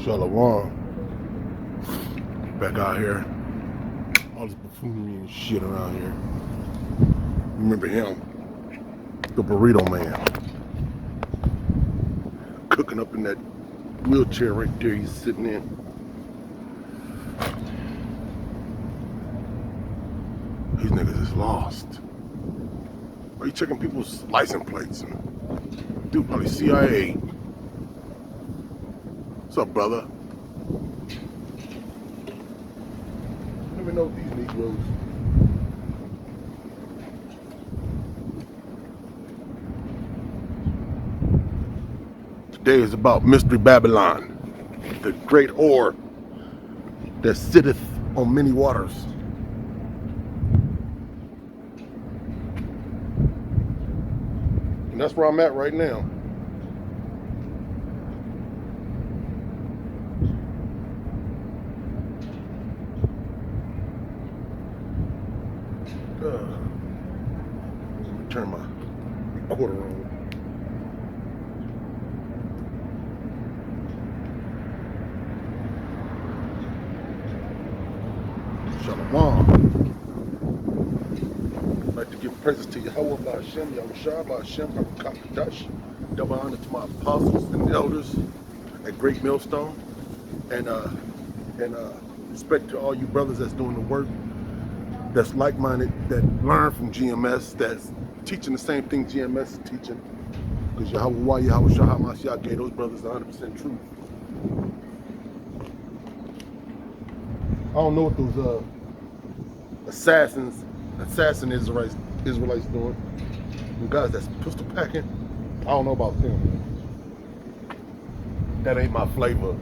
Shalom. Back out here. All this buffoonery and shit around here. Remember him? The burrito man. Cooking up in that wheelchair right there he's sitting in. These niggas is lost. Why you checking people's license plates? Dude, probably CIA. What's up, brother? Let me know these Negroes. Today is about Mystery Babylon, the great whore that sitteth on many waters. And that's where I'm at right now. Let me turn my recorder on. Shalom. I'd like to give praises to Yahweh Ba'Shem, Yahushua Ba'Shem, Hakakadash. Double honor to my apostles and elders at Great Millstone. And respect to all you brothers that's doing the work, that's like-minded, that learn from GMS, that's teaching the same thing GMS is teaching. Because Yahweh Yahushua HaMashiach gave those brothers 100% truth. I don't know what those assassin Israelites doing. Them guys that's pistol packing, I don't know about them. That ain't my flavor.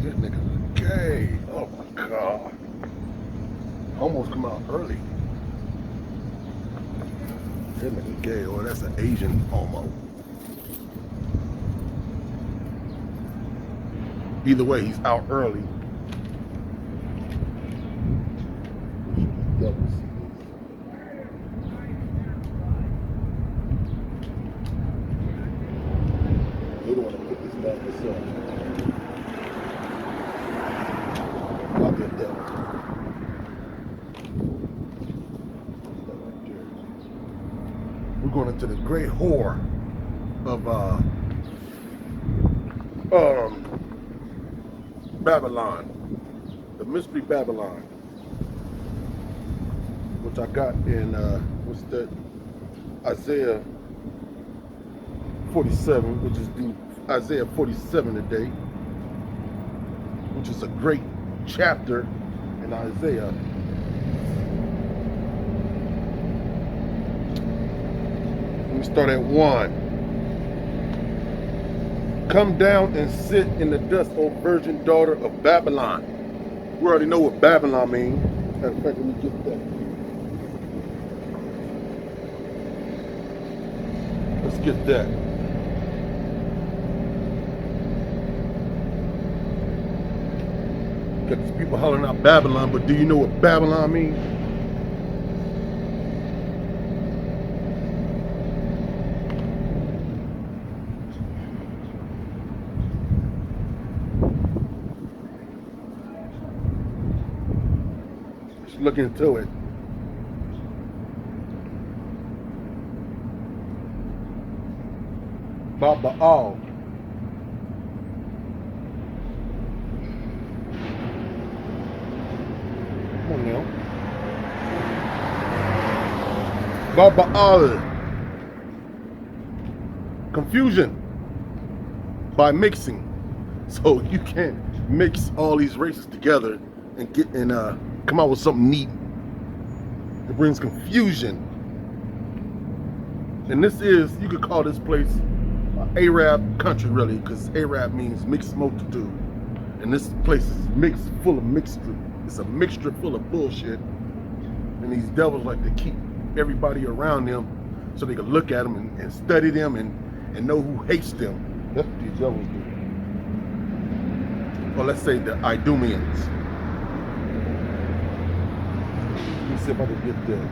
This nigga's gay. Oh my God. Almost come out early. That nigga gay, or that's an Asian homo. Either way, he's out early. They don't want to put this back myself. I'll get that one. We're going into the great whore of Babylon, the Mystery Babylon, which I got in what's that? Isaiah 47, which is due Isaiah 47 today, which is a great chapter in Isaiah. Let me start at 1. Come down and sit in the dust, O virgin daughter of Babylon. We already know what Babylon means. Matter of fact, let me get that. Let's get that. Got these people hollering out Babylon, but do you know what Babylon means? Let's look into it. Baba'al. Come on now. Baba'al. Confusion by mixing. So you can't mix all these races together and get come out with something neat. It brings confusion. And this is, you could call this place Arab country, really, because Arab means mixed multitude. And this place is mixed, full of mixture. It's a mixture full of bullshit. And these devils like to keep everybody around them so they can look at them and study them and know who hates them. That's what these devils do. Or let's say the Idumeans. Let me see if I can get there.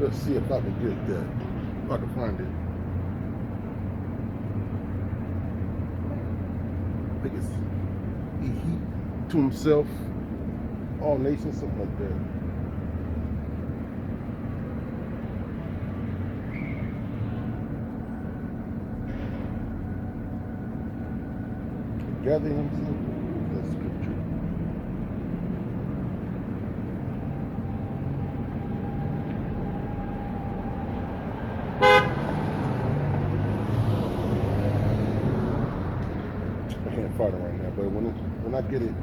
Let's see if I can get that. If I can find it. I think it's he to himself, all nations, something like that. Gather himself. That's scripture. I can't find it right now, but when I get it,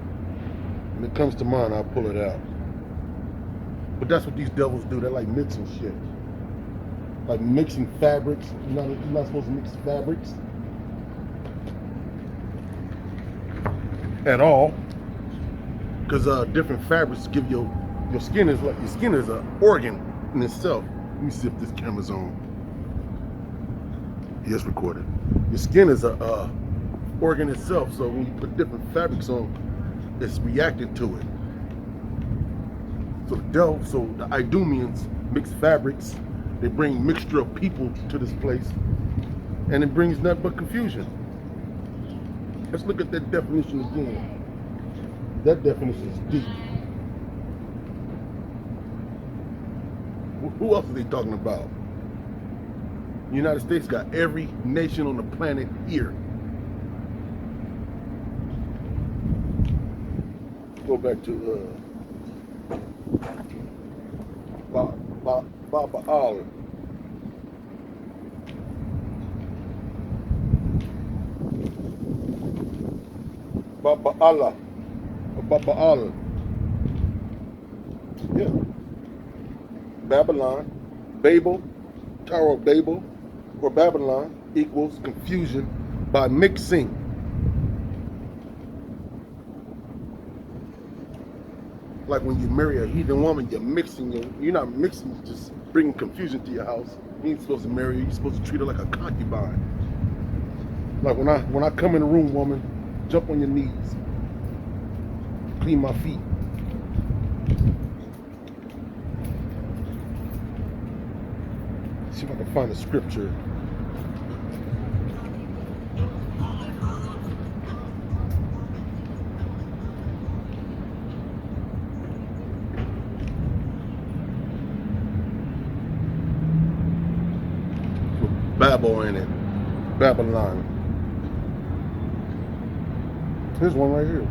when it comes to mind, I'll pull it out. But that's what these devils do. They like mixing shit. Like mixing fabrics. You're not supposed to mix fabrics at all. Because different fabrics give your skin is like, your skin is an organ in itself. Let me see if this camera's on. Yes, recorded. Your skin is a organ itself, so when you put different fabrics on, it's reacting to it. So the Idumeans mix fabrics. They bring mixture of people to this place, and it brings nothing but confusion. Let's look at that definition again. That definition is deep. Who else are they talking about? The United States got every nation on the planet here. Go back to Baba Allah. Baba Allah. Baba Allah. Yeah. Babylon, Babel, Tower of Babel, or Babylon equals confusion by mixing. Like when you marry a heathen woman, you're mixing. You're not mixing, you're just bringing confusion to your house. You ain't supposed to marry her. You're supposed to treat her like a concubine. Like when I come in the room, woman, jump on your knees, clean my feet. See if I can find a scripture. Babel in it. Babylon. Here's one right here.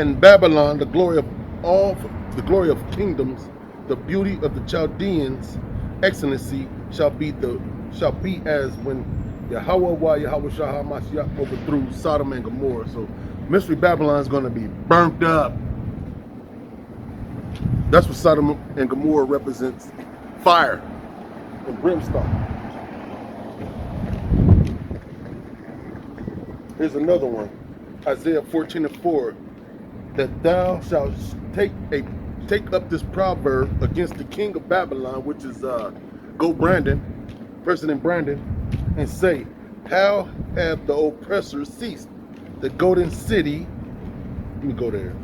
In Babylon, the glory of kingdoms, the beauty of the Chaldeans' excellency shall be as when Yahweh Shah HaMashiach overthrew Sodom and Gomorrah. So Mystery Babylon is going to be burnt up. That's what Sodom and Gomorrah represents. Fire and brimstone. Here's another one. Isaiah 14:4. That thou shalt take up this proverb against the king of Babylon, which is President Brandon, and say, how have the oppressors ceased? The golden city. Let me go there.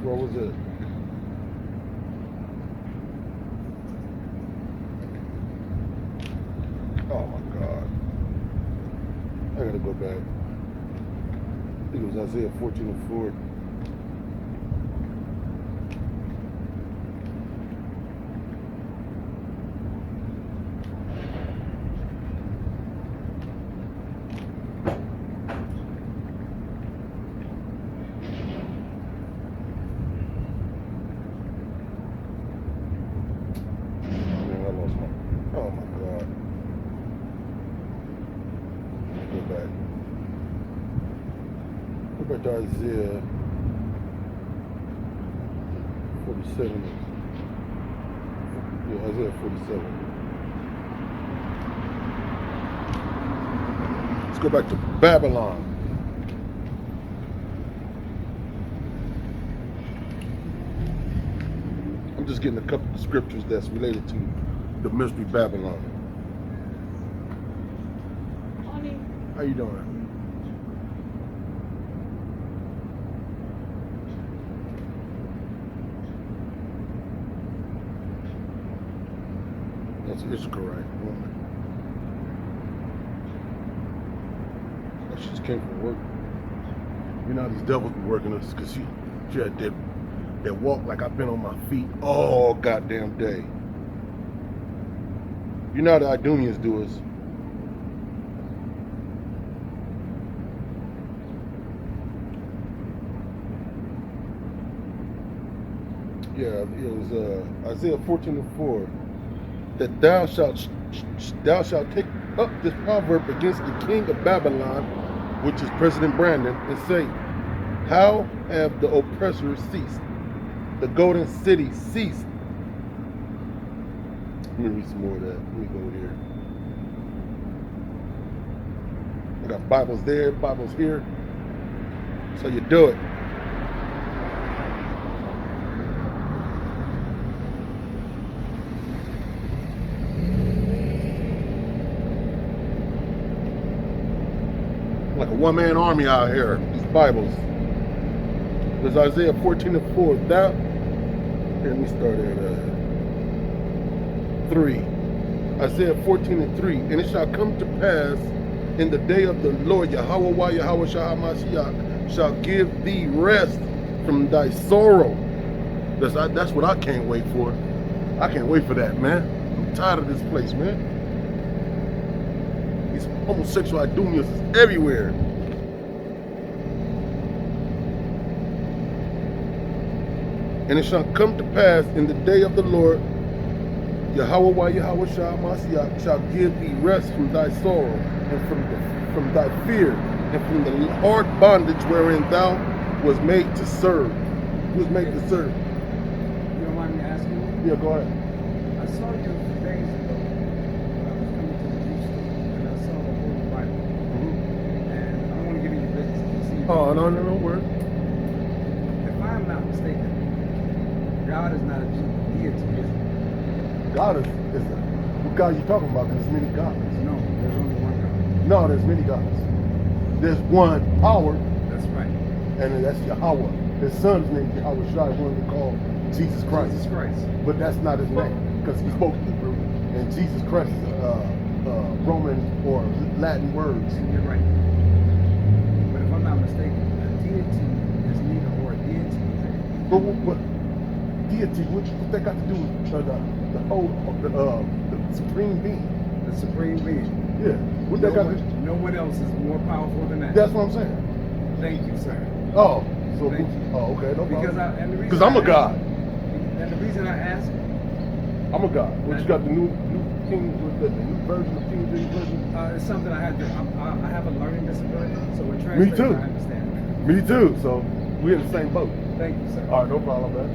Where was it? Oh my God. I gotta go back. I think it was Isaiah 14:4. Oh my God. Go back to Isaiah 47. Yeah, Isaiah 47. Let's go back to Babylon. I'm just getting a couple of scriptures that's related to the Mystery Babylon. How you doing? It's correct, woman. She just came from work. You know how these devils be working us, because she had that walk like I've been on my feet all goddamn day. You know how the Idumeans do us. Yeah, it was Isaiah 14:4. That thou shalt take up this proverb against the king of Babylon, which is President Brandon, and say, how have the oppressors ceased? The golden city ceased. Let me read some more of that. Let me go here. I got Bibles there, Bibles here. So you do it. Like a one-man army out here, these Bibles. There's Isaiah 14:4. Thou, here, let me start at 3. Isaiah 14:3. And it shall come to pass in the day of the Lord, Yahweh Mashiach, shall give thee rest from thy sorrow. That's what I can't wait for. I can't wait for that, man. I'm tired of this place, man. These homosexual Idumeans is everywhere. And it shall come to pass in the day of the Lord, Yahweh Mashiach shall give thee rest from thy sorrow, and from thy fear, and from the hard bondage wherein thou was made to serve. Who was made to serve? You don't mind me asking you? Yeah, go ahead. I saw you a few days ago when I was coming to the juice store, and I saw the Holy Bible. And I don't want to give you your business. Oh, no word. If I'm not mistaken, God is not a deity, is he? God is what God you talking about? There's many gods. No, there's only one God. No, there's many gods. There's one power, That's right. and that's Yahweh. His son's name is Yahweh Shai, one they call Jesus Christ. Jesus Christ. But that's not his name, because he spoke Hebrew, and Jesus Christ is Roman or Latin words. You're right. But if I'm not mistaken, a deity is neither or a deity. But deity, what that got to do with the supreme being? The supreme being. Yeah. What that got to do? No one else is more powerful than that. That's what I'm saying. Thank you, sir. Oh, so Thank you. oh, okay, no problem. Because I'm a god. And the reason I ask, I'm a god. What you got the new King with the new version of King James version? it's something I had to. I have a learning disability, so when Me translating, too. I understand. Me too. So we're in the same boat. Thank you, sir. All right, no problem, man.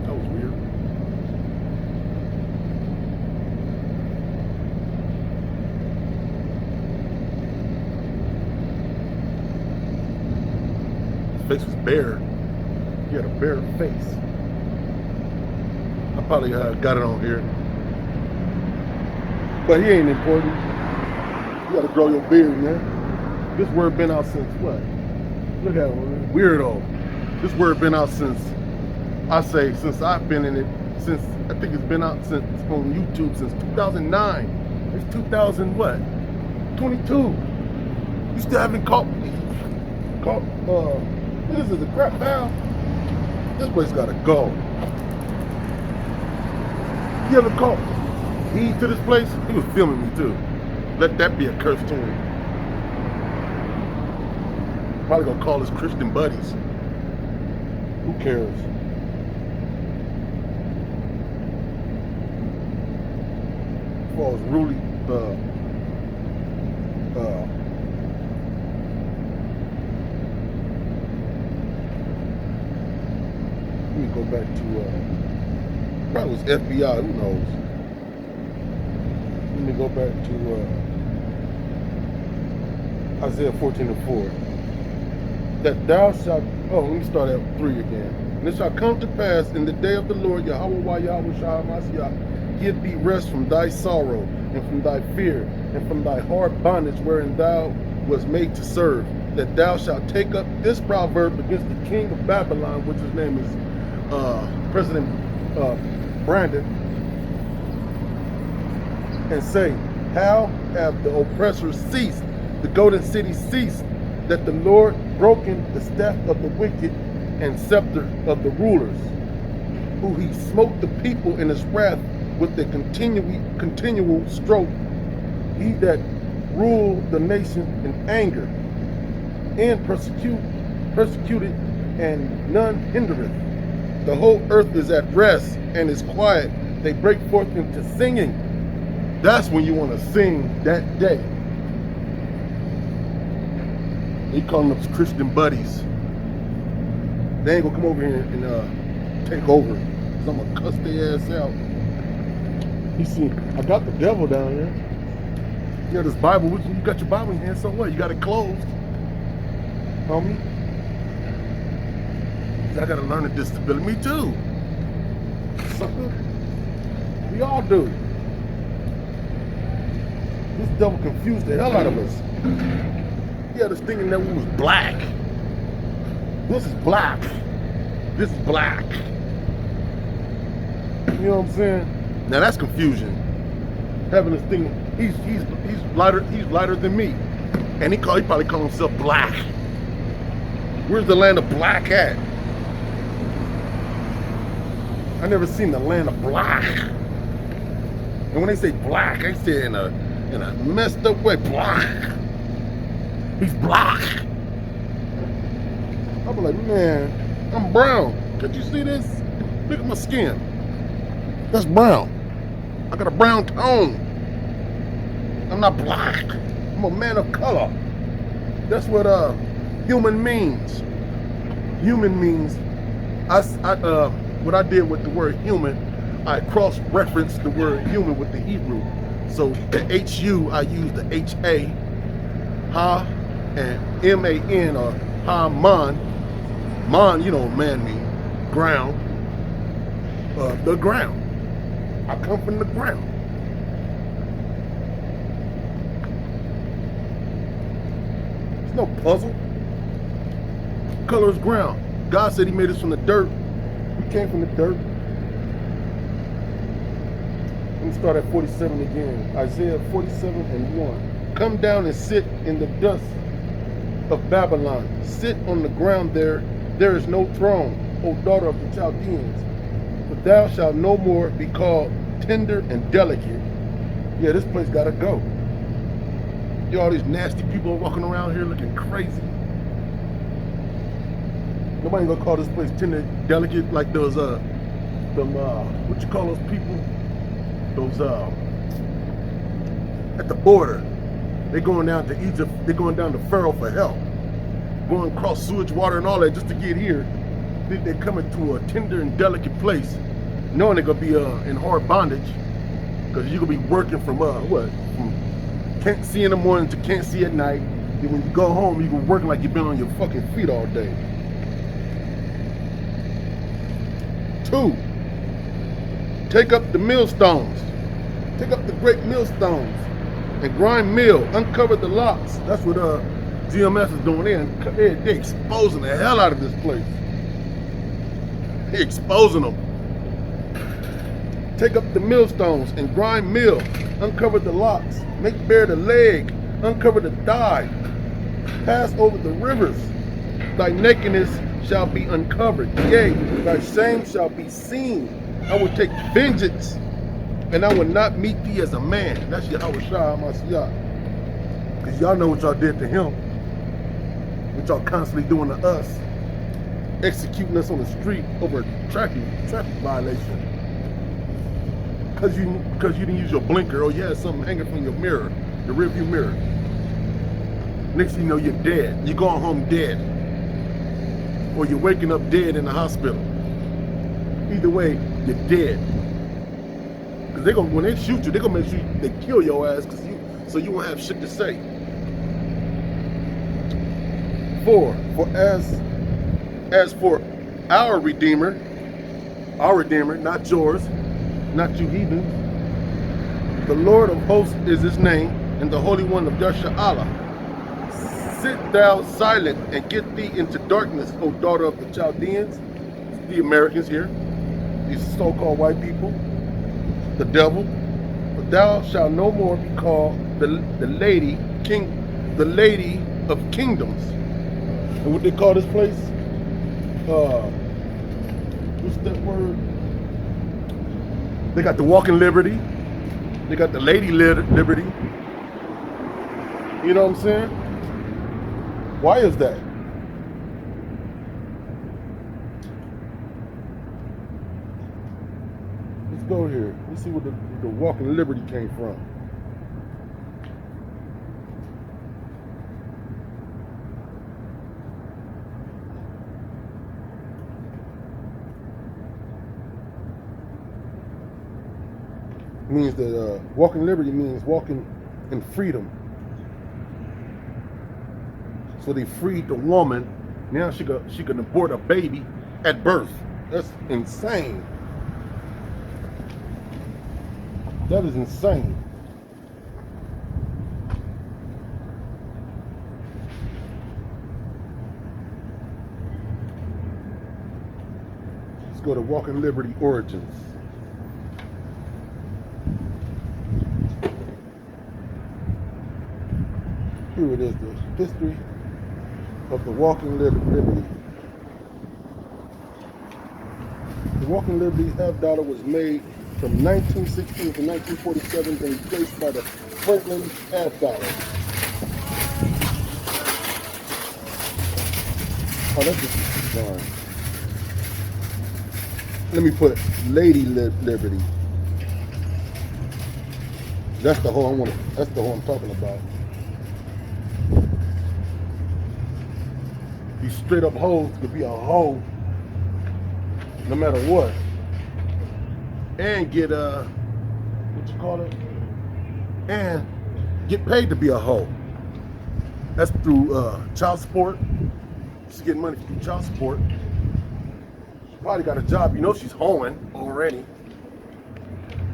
That was weird. His face was bare. He had a bare face. I probably got it on here. But he ain't important. You gotta grow your beard, man. This word been out since what? Look at him, weirdo. This word been out since since I've been in it, since I think it's been out since on YouTube since 2009. It's 2000 what? 22. You still haven't caught this is a crap now. This place gotta go. You ever caught heed to this place? He was filming me too. Let that be a curse to him. Probably gonna call his Christian buddies. Who cares? As far as really, let me go back to, probably was FBI, who knows? Let me go back to Isaiah 14:4. That thou shalt Oh, let me start at 3 again. And it shall come to pass in the day of the Lord Yahweh Shah Mashiach, give thee rest from thy sorrow, and from thy fear, and from thy hard bondage wherein thou was made to serve, that thou shalt take up this proverb against the king of Babylon, which his name is President Brandon, and say, how have the oppressors ceased, the golden city ceased, that the Lord broken the staff of the wicked and scepter of the rulers, who he smote the people in his wrath with the continual stroke, he that ruled the nation in anger, and persecuted, and none hindereth. The whole earth is at rest and is quiet. They break forth into singing. That's when you want to sing that day. They calling us Christian buddies. They ain't gonna come over here and take over, cause I'm gonna cuss their ass out. You see, I got the devil down here. You got this Bible, you got your Bible in your hand, so what? You got it closed, homie. I gotta learn a disability. Me too, sucker. We all do. This devil confused the hell out of us. He had us thinking that we was black. This is black. This is black. You know what I'm saying? Now that's confusion. Having this thing, he's lighter than me, and he probably call himself black. Where's the land of black at? I never seen the land of black. And when they say black, they say in a messed up way, black. He's black. I'll be like, man, I'm brown. Can't you see this? Look at my skin. That's brown. I got a brown tone. I'm not black. I'm a man of color. That's what human means. Human means, what I did with the word human, I cross-referenced the word human with the Hebrew. So the H-U, I use the H-A, ha, and M-A-N, or ha-man. Man, you know what man mean, ground, the ground. I come from the ground. It's no puzzle. Color is ground. God said he made us from the dirt. We came from the dirt. Let me start at 47 again. Isaiah 47 and 1. Come down and sit in the dust of Babylon. Sit on the ground there. There is no throne, O daughter of the Chaldeans. But thou shalt no more be called tender and delicate. Yeah, this place gotta go. You all these nasty people walking around here looking crazy. Nobody gonna call this place tender, delicate like those what you call those people? Those at the border. They going down to Egypt. They going down to Pharaoh for help. Going across sewage water and all that just to get here. Think they're coming to a tender and delicate place, knowing they're gonna be in hard bondage, because you're gonna be working from from can't see in the morning to can't see at night. And when you go home, you're working like you've been on your fucking feet all day. 2. Take up the millstones. Take up the great millstones and grind meal. Uncover the locks. That's what GMS is doing there. They're exposing the hell out of this place. They're exposing them. Take up the millstones and grind meal. Uncover the locks. Make bare the leg. Uncover the thigh. Pass over the rivers. Thy nakedness shall be uncovered. Yea, thy shame shall be seen. I will take vengeance, and I will not meet thee as a man. That's Yahweh Shah Mashiach. Because y'all know what y'all did to him. What y'all constantly doing to us. Executing us on the street over a traffic violation. Because you didn't use your blinker, or you had something hanging from your mirror, your rearview mirror. Next thing you know, you're dead. You're going home dead. Or you're waking up dead in the hospital. Either way, you're dead. Because when they shoot you, they're gonna make sure they kill your ass so you won't have shit to say. 4. For as As for our Redeemer, not yours, not you heathens, the Lord of hosts is his name, and the Holy One of Yashar'Allah. Sit thou silent and get thee into darkness, O daughter of the Chaldeans, the Americans here, these so-called white people, the devil. But thou shalt no more be called the lady of kingdoms. And what they call this place? What's that word? They got the walking liberty. They got the lady liberty. You know what I'm saying? Why is that? Let's go here. Let's see where the walking liberty came from. Means that walking liberty means walking in freedom. So they freed the woman. Now she can abort a baby at birth. That's insane. That is insane. Let's go to Walking Liberty Origins. Here it is, the history of the Walking Liberty. The Walking Liberty half dollar was made from 1916 to 1947 and replaced by the Franklin half dollar. Oh, that's just fine. Let me put Lady Liberty. That's the whole that's the whole I'm talking about. These straight up hoes could be a hoe no matter what. And get what you call it? And get paid to be a hoe. That's through child support. She's getting money through child support. She probably got a job, you know she's hoeing already.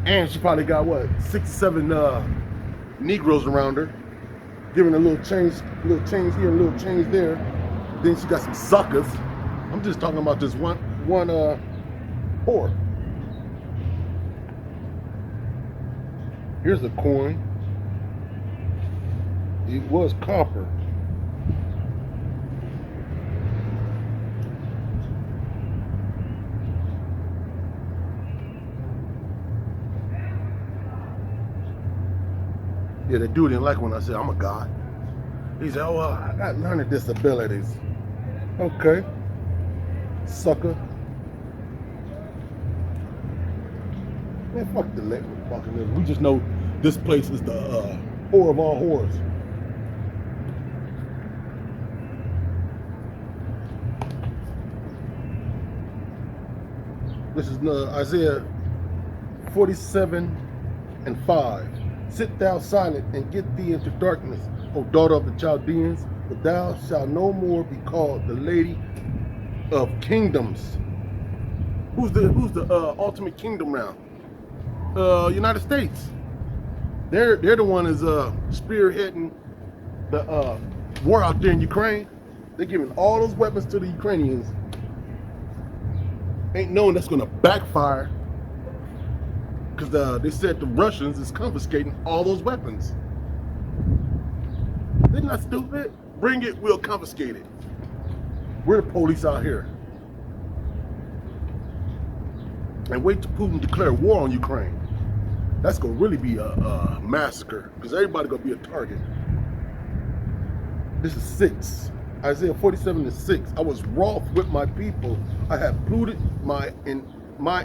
And she probably got what, 6, 7 Negroes around her, giving a little change here, a little change there. Then she got some suckers. I'm just talking about this one whore. Here's a coin. It was copper. Yeah, the dude didn't like when I said I'm a god. He said, oh, I got learning disabilities. Okay. Sucker. Man, fuck the fucking living. We just know this place is the whore of all whores. This is Isaiah 47:5. Sit thou silent and get thee into darkness, O daughter of the Chaldeans, but thou shalt no more be called the lady of kingdoms. Who's the ultimate kingdom now? United States. They're the one is spearheading the war out there in Ukraine. They're giving all those weapons to the Ukrainians. Ain't knowing that's gonna backfire, because they said the Russians is confiscating all those weapons. They're not stupid. Bring it, we'll confiscate it. We're the police out here. And wait till Putin declare war on Ukraine. That's gonna really be a massacre, because everybody gonna be a target. This is 6. Isaiah 47:6. I was wroth with my people. I have polluted my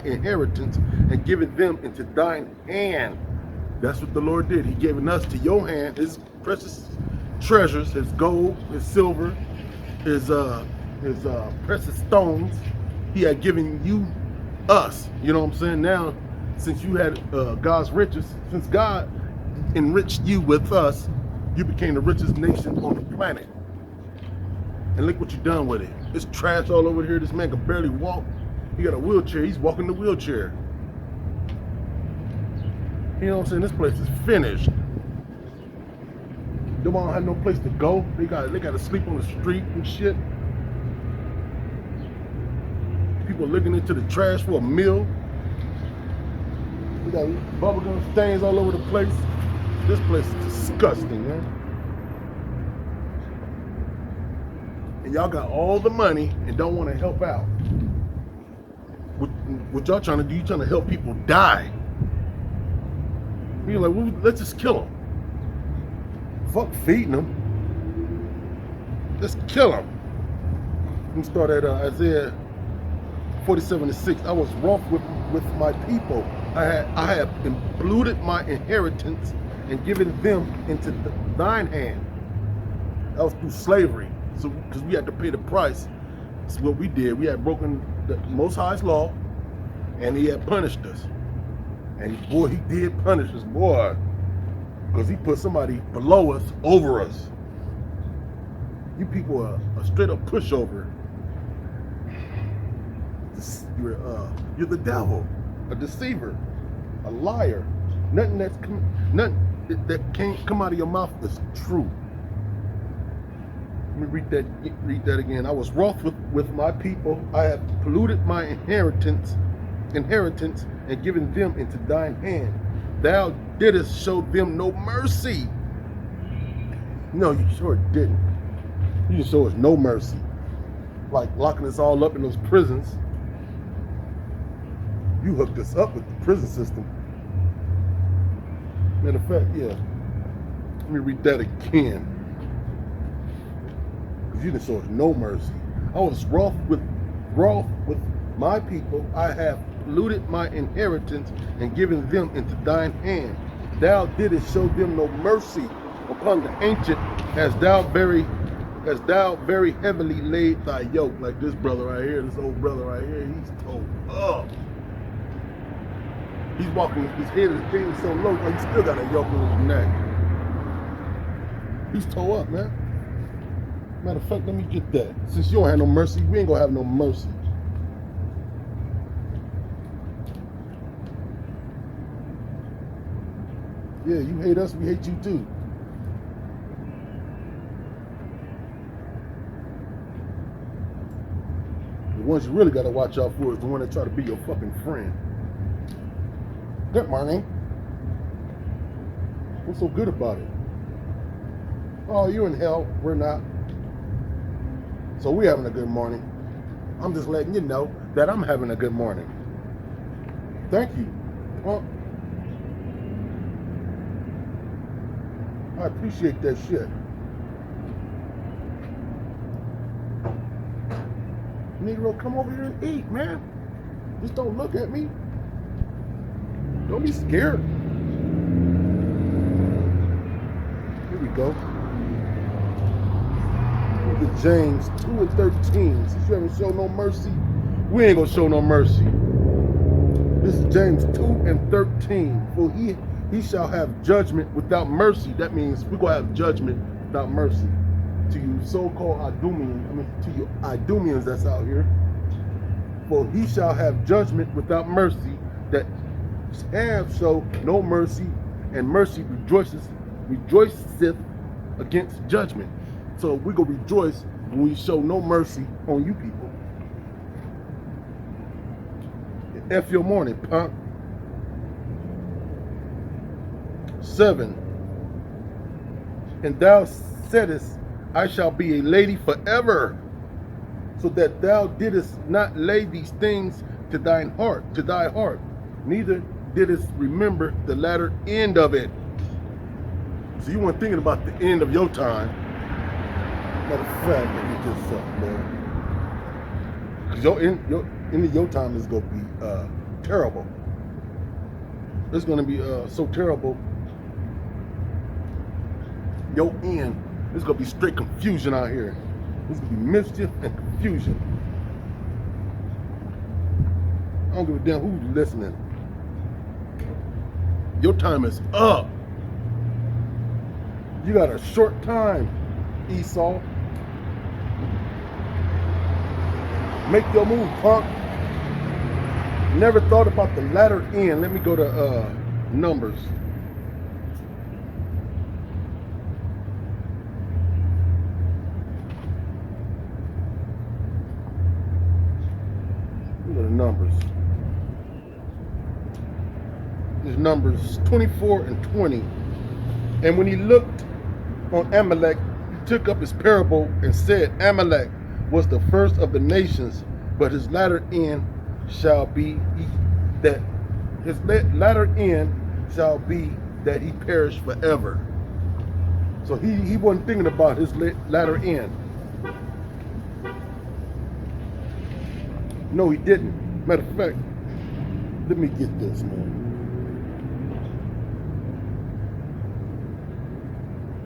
inheritance and given them into thine hand. That's what the Lord did. He given us to your hand, his precious treasures, his gold, his silver, his precious stones. He had given you us. You know what I'm saying? Now, since you had God's riches, since God enriched you with us, you became the richest nation on the planet. And look what you've done with it. It's trash all over here. This man can barely walk. He got a wheelchair. He's walking the wheelchair. You know what I'm saying? This place is finished. They don't have no place to go. They got to sleep on the street and shit. People looking into the trash for a meal. We got bubblegum stains all over the place. This place is disgusting, man. And y'all got all the money and don't want to help out. What y'all trying to do? You trying to help people die. You're like, well, let's just kill them. Fuck feeding them. Let's kill them. We start at Isaiah 47:6. I was wroth with my people. I have polluted my inheritance and given them into thine hand. That was through slavery. So, because we had to pay the price. That's what we did. We had broken the Most High's law, and he had punished us. And boy, he did punish us, boy. Because he put somebody below us, over us. You people are a straight up pushover. You're the devil, a deceiver, a liar. Nothing that can't come out of your mouth is true. Let me read that again. I was wroth with my people. I have polluted my inheritance and given them into thine hand. Thou didst show them no mercy. No, you sure didn't. You didn't show us no mercy. Like locking us all up in those prisons. You hooked us up with the prison system. Matter of fact, yeah. Let me read that again. Because you didn't show us no mercy. I was wroth with my people. I have polluted my inheritance and given them into thine hand. Thou didst show them no mercy upon the ancient, as thou very heavily laid thy yoke. Like this brother right here, this old brother right here, he's told up. He's walking, his head is getting so low, like he still got a yoke on his neck. He's toe up, man. Matter of fact, let me get that. Since you don't have no mercy, we ain't gonna have no mercy. Yeah, you hate us, we hate you too. The ones you really gotta watch out for is the one that try to be your fucking friend. Good morning. What's so good about it? Oh, you're in hell. We're not. So we're having a good morning. I'm just letting you know that I'm having a good morning. Thank you. Well, I appreciate that shit. Negro, come over here and eat, man. Just don't look at me. Don't be scared. Here we go. Look at James 2:13. Since you haven't shown no mercy, we ain't gonna show no mercy. This is James 2:13. For he shall have judgment without mercy. That means we're gonna have judgment without mercy. To you so-called to you Idumeans that's out here. For he shall have judgment without mercy, that have show no mercy, and mercy rejoiceth against judgment. So we gonna rejoice when we show no mercy on you people. F your morning, punk. 7. And thou saidest, I shall be a lady forever, so that thou didst not lay these things to thy heart, neither didst remember the latter end of it. So you weren't thinking about the end of your time. Matter of fact, let me get something, man. Because your end of your time is gonna be terrible. It's gonna be so terrible. Your end is gonna be straight confusion out here. There's gonna be mischief and confusion. I don't give a damn who's listening. Your time is up. You got a short time, Esau. Make your move, punk. Never thought about the latter end. Let me go to Numbers. Go to Numbers. There's Numbers 24 and 20. And when he looked on Amalek, he took up his parable and said, Amalek was the first of the nations, but his latter end shall be that he perish forever. So he wasn't thinking about his latter end. No, he didn't. Matter of fact, let me get this, man.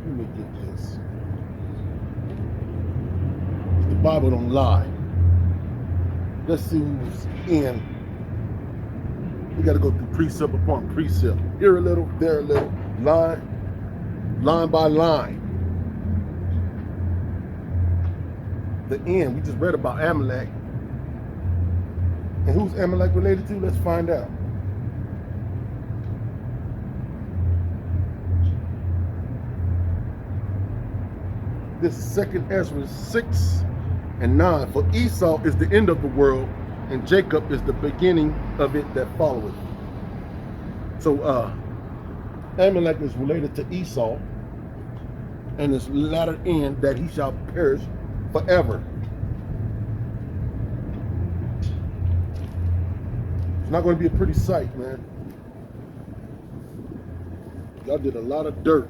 Let me get this. The Bible don't lie. Let's see who's in. We got to go through precept upon precept. Here a little, there a little, line by line. The end. We just read about Amalek. And who's Amalek related to? Let's find out. This is 2nd Ezra 6 and 9. For Esau is the end of the world, and Jacob is the beginning of it that followeth. So Amalek is related to Esau, and his latter end that he shall perish forever. It's not going to be a pretty sight, man. Y'all did a lot of dirt.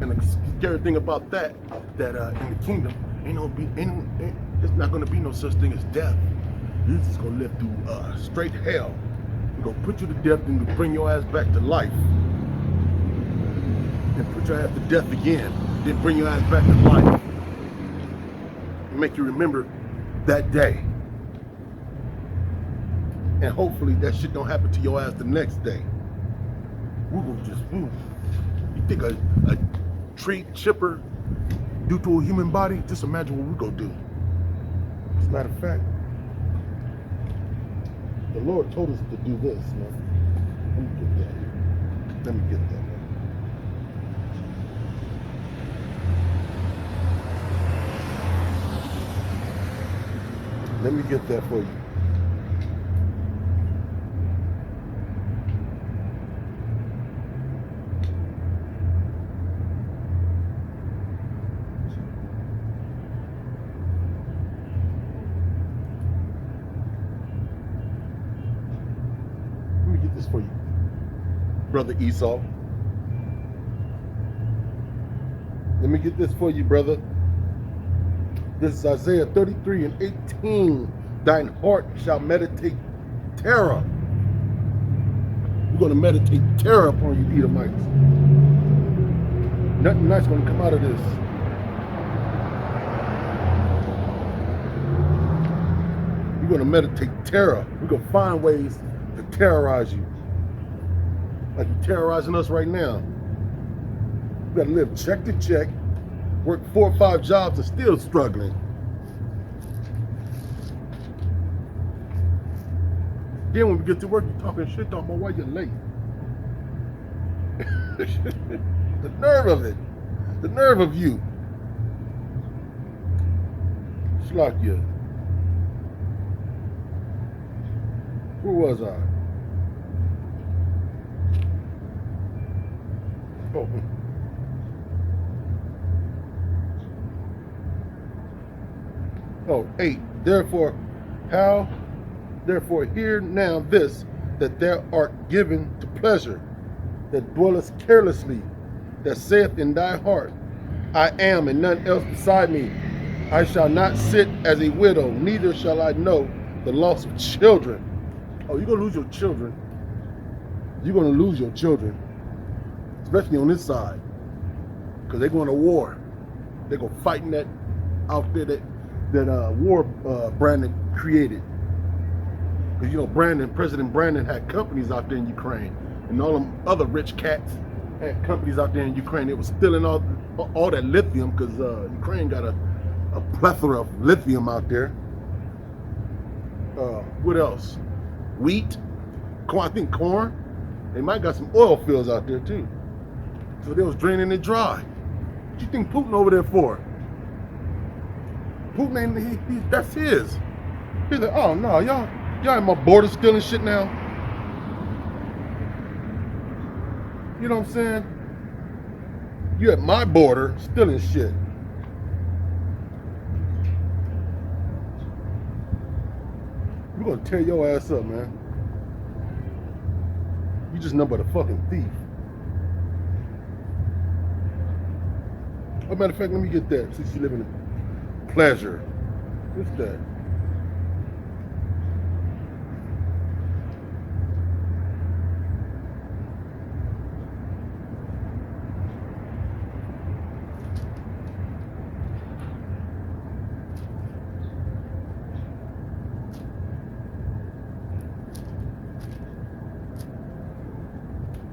And the scary thing about that in the kingdom, there's not going to be no such thing as death. You're just going to live through straight hell. We're going to put you to death and bring your ass back to life. And put your ass to death again. Then bring your ass back to life. And make you remember that day. And hopefully that shit don't happen to your ass the next day. We will just, you think a tree chipper due to a human body? Just imagine what we're gonna do. As a matter of fact, the Lord told us to do this, man. Let me get that. Let me get that, man. Let me get that for you. This for you, brother Esau. Let me get this for you, brother. This is Isaiah 33 and 18. Thine heart shall meditate terror. We're going to meditate terror upon you, Edomites. Nothing nice going to come out of this. We're going to meditate terror. We're going to find ways to terrorize you, like you're terrorizing us right now. We gotta live check to check, work 4 or 5 jobs and still struggling. Then when we get to work, you're talking shit, talking about why you're late. The nerve of it, the nerve of you. It's like you. Where was I? Oh. Oh, 8. Therefore hear now this, that thou art given to pleasure, that dwellest carelessly, that saith in thy heart, I am and none else beside me. I shall not sit as a widow, neither shall I know the loss of children. Oh, you're going to lose your children. You're going to lose your children, especially on this side, because they're going to war. They're going to fight in that out there that war Brandon created. Because, you know, President Brandon had companies out there in Ukraine, and all them other rich cats had companies out there in Ukraine. They were stealing all all that lithium, because Ukraine got a plethora of lithium out there. What else? Wheat, corn. I think corn. They might got some oil fields out there too. So they was draining it dry. What you think Putin over there for? Putin ain't, that's his. He's like, oh no, y'all at my border stealing shit now. You know what I'm saying? You at my border stealing shit. We're gonna tear your ass up, man. You just nothing but a fucking thief. As a matter of fact, let me get that since you live in pleasure. What's that?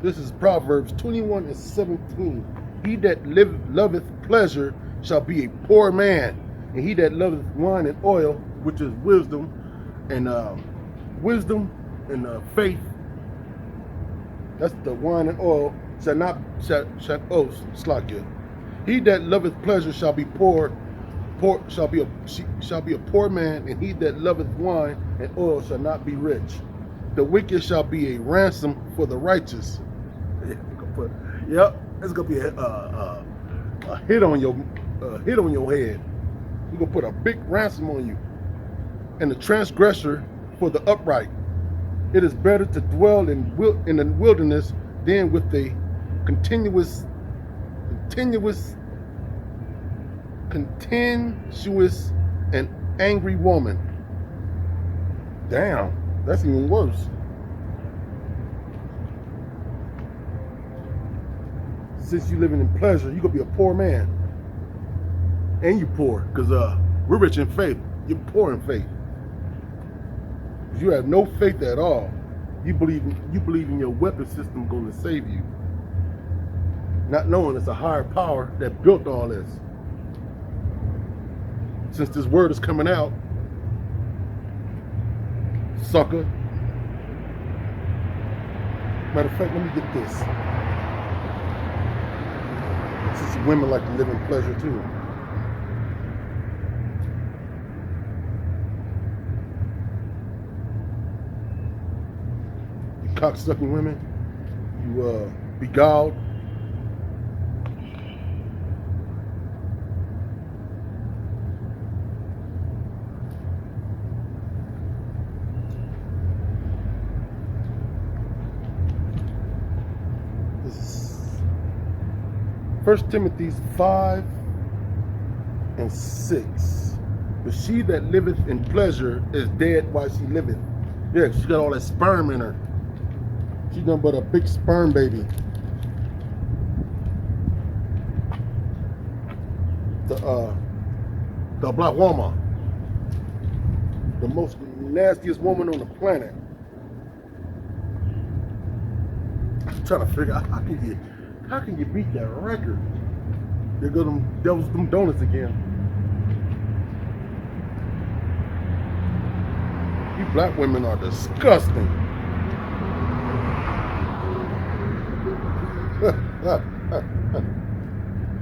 This is Proverbs 21:17. He that loveth pleasure shall be a poor man, and he that loveth wine and oil, which is wisdom and faith. That's the wine and oil shall slack. He that loveth pleasure shall be shall be a poor man, and he that loveth wine and oil shall not be rich. The wicked shall be a ransom for the righteous. Yep, it's gonna be a hit on your head. We're gonna put a big ransom on you. And the transgressor for the upright. It is better to dwell in the wilderness than with a contentious and angry woman. Damn, that's even worse. Since you living in pleasure, you gonna be a poor man. And you poor, because we're rich in faith. You're poor in faith. You have no faith at all. You believe in your weapon system going to save you, not knowing it's a higher power that built all this. Since this word is coming out, sucker. Matter of fact, let me get this. Since women like to live in pleasure too. Cocksucking women, you beguiled. This is 1 Timothy 5:6. But she that liveth in pleasure is dead while she liveth. Yeah, she got all that sperm in her. She's nothing but a big sperm baby. The black woman, the most nastiest woman on the planet. I'm trying to figure out how can you beat that record? There go them devils, them donuts again. You black women are disgusting.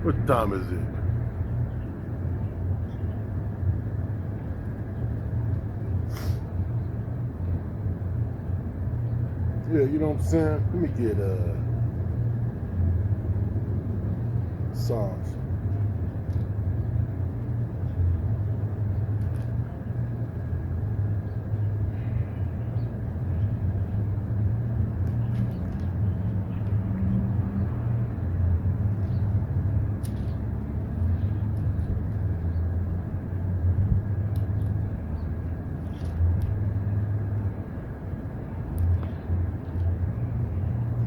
What time is it? Yeah, you know what I'm saying? Let me get songs.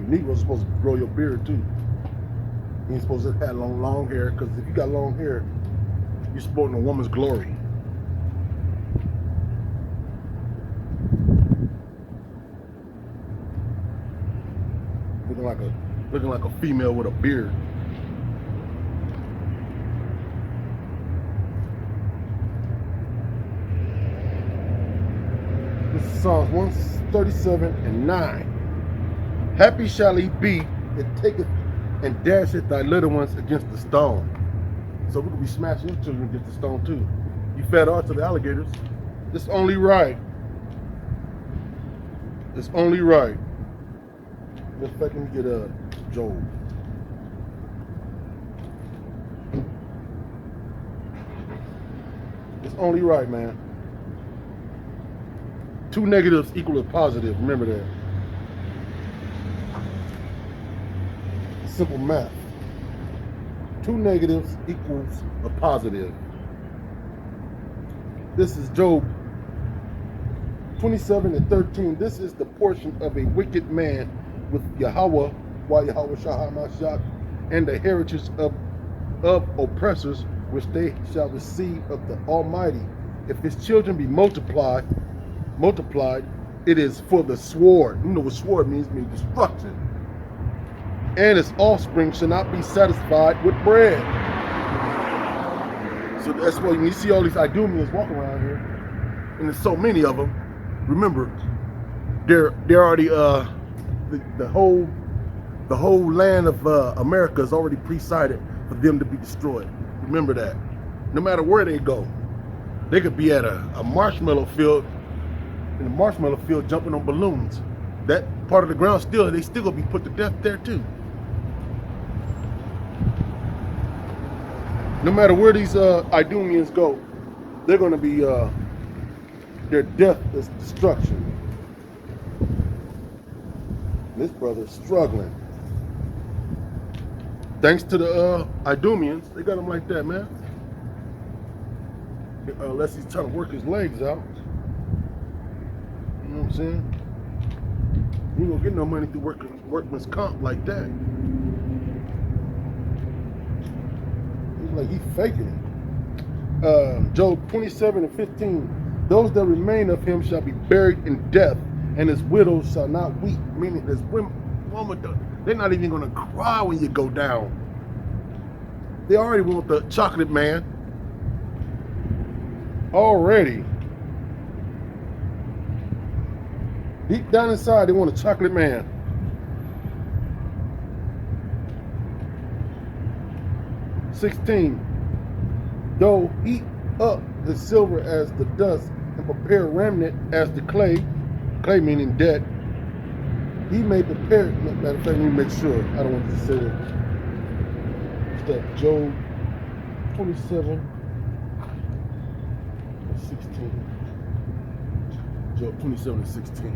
Negroes supposed to grow your beard too. You ain't supposed to have long hair, because if you got long hair, you're sporting a woman's glory. Looking like a female with a beard. Psalms 137:9. Happy shall he be that taketh and dasheth thy little ones against the stone. So we could be smashing your children against the stone too. You fed ours to the alligators. It's only right. It's only right. Let's fucking get Job. It's only right, man. 2 negatives equal a positive. Remember that. Simple math. 2 negatives equals a positive. This is Job 27:13. This is the portion of a wicked man with Yahweh, while Yahweh Shah, and the heritage of oppressors, which they shall receive of the Almighty. If his children be multiplied, it is for the sword. You know what sword means? It means destruction. And his offspring shall not be satisfied with bread. So that's why when you see all these Idumeans walking around here, and there's so many of them. Remember, they're already the whole land of America is already pre-sighted for them to be destroyed. Remember that. No matter where they go, they could be at a marshmallow field, in a marshmallow field jumping on balloons. That part of the ground they still gonna be put to death there too. No matter where these Idumeans go, they're gonna be their death is destruction. This brother's struggling. Thanks to the Idumeans, they got him like that, man. Unless he's trying to work his legs out. You know what I'm saying? You ain't gonna get no money through workman's comp like that. He's like he's faking it. Job 27:15. Those that remain of him shall be buried in death, and his widows shall not weep. Meaning his woman, they're not even gonna cry when you go down. They already want the chocolate man. Already. Deep down inside, they want a chocolate man. "16. Though heap up the silver as the dust and prepare remnant as the clay meaning debt, he may prepare." Matter of fact, let me make sure. I don't want to say that. It's that Job 27:16. Job 27:16.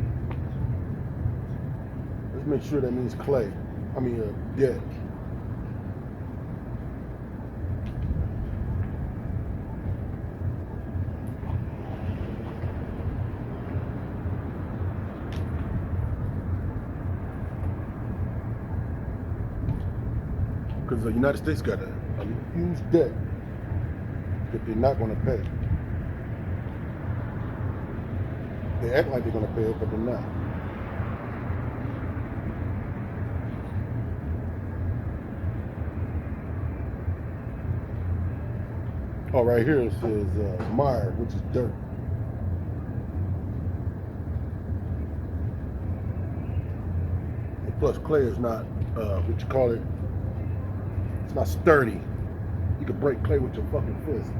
Let's make sure that means clay. Debt. Because the United States got a huge debt that they're not going to pay. They act like they're going to pay it, but they're not. Oh, right here it says mire, which is dirt. And plus, clay is not, what you call it, it's not sturdy. You can break clay with your fucking fist.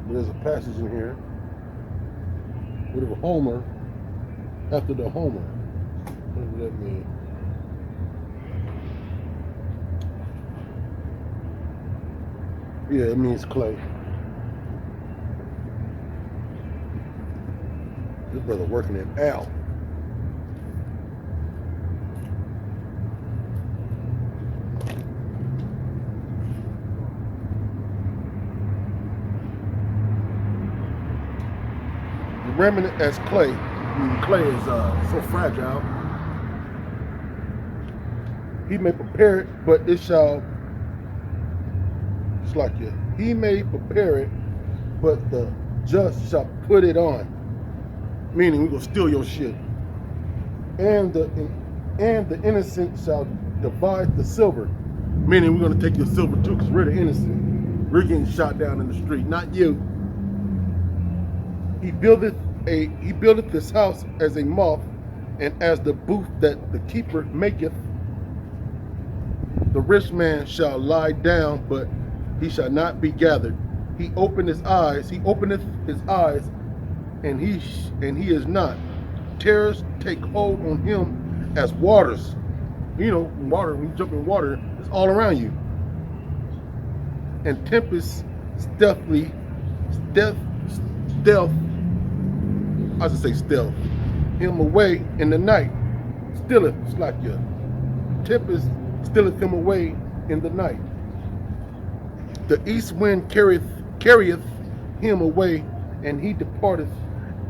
There's a passage in here with a Homer after the Homer. What does that mean? Yeah, it means clay. This brother working it out. The remnant as clay. Clay is so fragile. He may prepare it, but it shall. It's like it. He may prepare it, but the just shall put it on. Meaning we gonna steal your shit. And the innocent shall divide the silver, meaning we're going to take your silver too, because we're the innocent. We're getting shot down in the street, not you. He buildeth this house as a moth, and as the booth that the keeper maketh. The rich man shall lie down, but he shall not be gathered. He openeth his eyes, and he is not. Terrors take hold on him as waters. You know, water, when you jump in water, it's all around you. And tempest stealth, I should say stealth, him away in the night. Stilleth, it's like your tempest stilleth him away in the night. The east wind carrieth him away, and he departeth,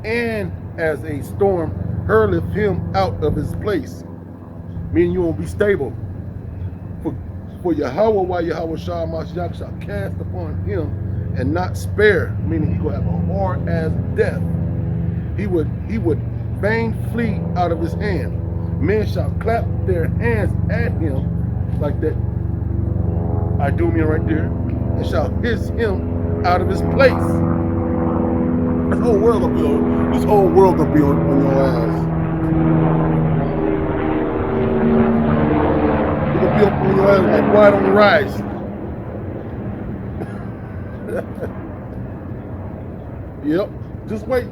and as a storm hurleth him out of his place. Meaning you won't be stable. For Yahweh, while Yahweh Shah Mashiach shall cast upon him and not spare, meaning he will have a hard as death. He would fain flee out of his hand. Men shall clap their hands at him like that Idumean right there, and shall hiss him out of his place. This whole world gonna be on your ass. You're gonna be up on your ass like white on the rice. Yep, just wait.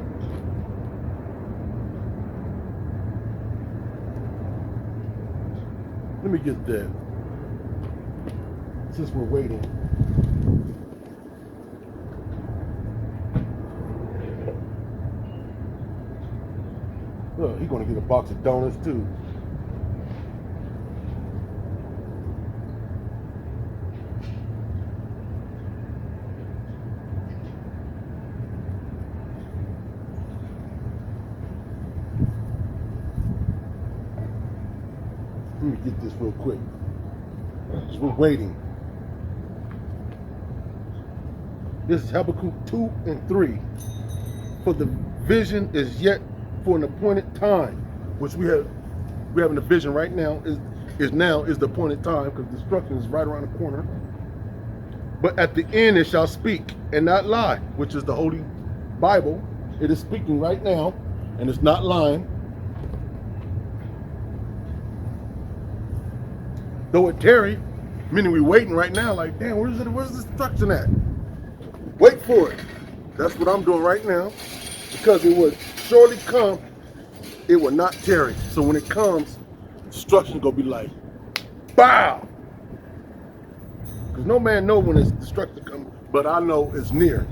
Let me get that. Since we're waiting. Look, he's gonna get a box of donuts too. Let me get this real quick. Because we're waiting. This is Habakkuk 2 and 3. For the vision is yet for an appointed time, which we're having a vision right now, is the appointed time, because destruction is right around the corner. But at the end it shall speak and not lie, which is the Holy Bible. It is speaking right now, and it's not lying. Though it tarry, meaning we're waiting right now, like, damn, where's the destruction at? Wait for it. That's what I'm doing right now, because it would surely come. It will not tarry. So when it comes, destruction gonna be like, bow. Because no man know when it's destruction comes, but I know it's near.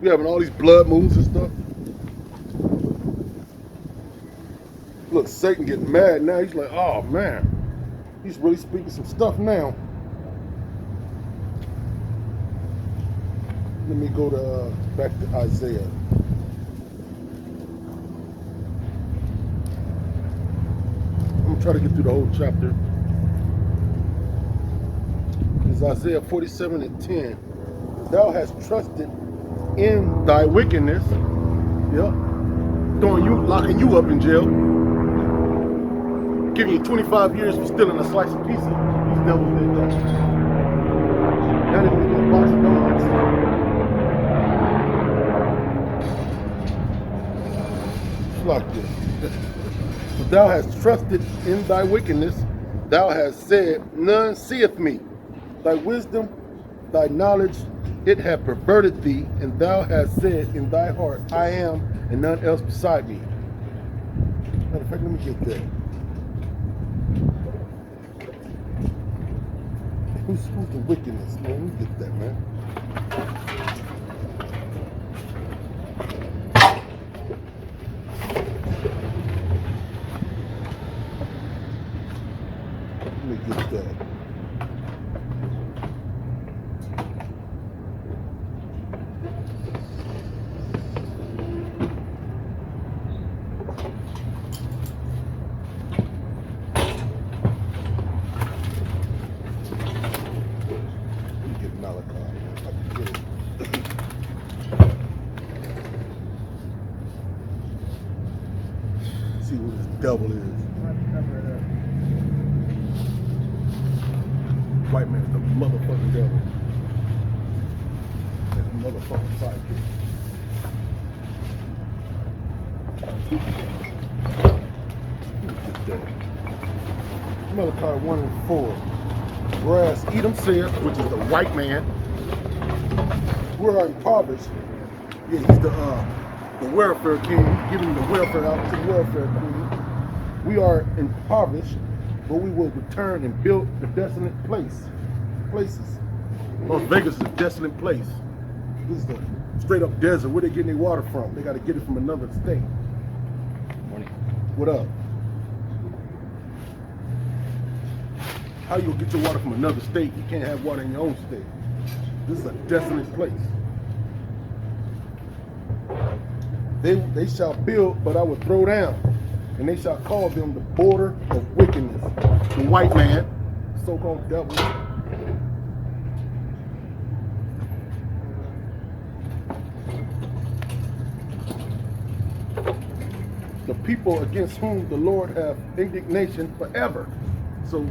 We having all these blood moons and stuff. Look, Satan getting mad now. He's like, oh man, he's really speaking some stuff now. Let me go to back to Isaiah. I'm gonna try to get through the whole chapter. It's Isaiah 47 and 10. Thou hast trusted in thy wickedness. Yep. Locking you up in jail. Giving you 25 years for stealing a slice of pizza. These devils did that. Now they're gonna get a box of donuts. Like this. But thou hast trusted in thy wickedness. Thou hast said, none seeth me. Thy wisdom, thy knowledge, it hath perverted thee, and thou hast said in thy heart, I am, and none else beside me. Matter of fact, let me get that. Who's the wickedness, man? Let me get that, man. Let me get that. See what this devil is. white man is the motherfucking devil. That's a motherfucking sidekick. Look at that. Malachi 1 and 4. Whereas Edom saith, which is the white man, we are impoverished. Yeah, he's the welfare king, giving the welfare out to the welfare queen. We are impoverished, but we will return and build the desolate places. Las Vegas is a desolate place. This is the straight up desert. Where they getting their water from? They got to get it from another state. What up? How you gonna get your water from another state? You can't have water in your own state. This is a desolate place. They shall build, but I will throw down, and they shall call them the border of wickedness. The white man, so-called devil. The people against whom the Lord hath indignation forever. So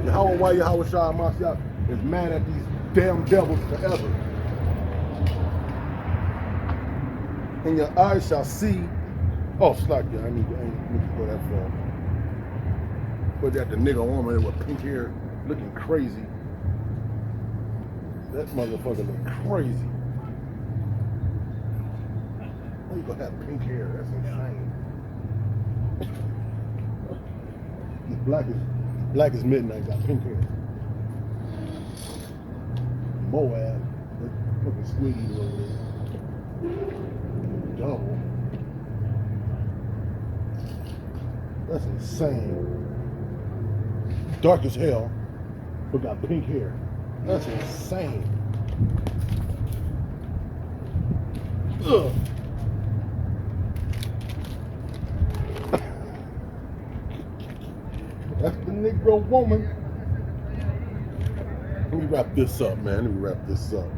Yahweh Shah Mashiach is mad at these damn devils forever. And your eyes shall see. Oh, slack ya. I need to go that far. But that the nigga woman with pink hair looking crazy. That motherfucker look crazy. How you gonna have pink hair? That's insane. He's black as midnight, got pink hair. Moab, that fucking squid eater over there. Double. That's insane. Dark as hell, but got pink hair. That's insane. Ugh. That's the Negro woman. Let me wrap this up, man. Let me wrap this up.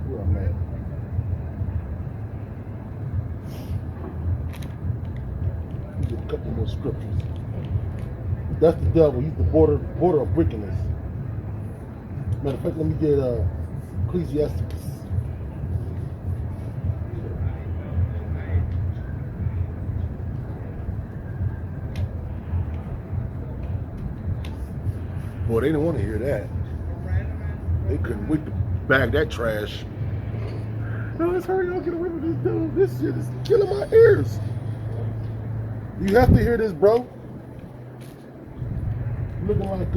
Where I'm at. Get a couple more scriptures. That's the devil. He's the border of wickedness. Matter of fact, let me get Ecclesiastes. Boy, they didn't want to hear that. They couldn't wait to bag that trash. No, let's hurry up, get away from this dude. This shit is killing my ears. You have to hear this, bro. Looking like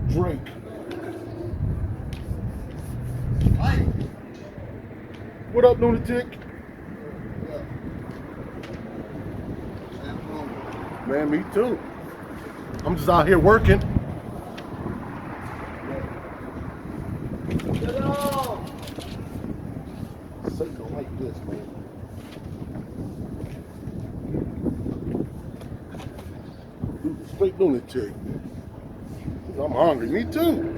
Drake. What up, lunatic? Man, me too. I'm just out here working. Satan don't like this, man. Straight lunatic. I'm hungry. Me too.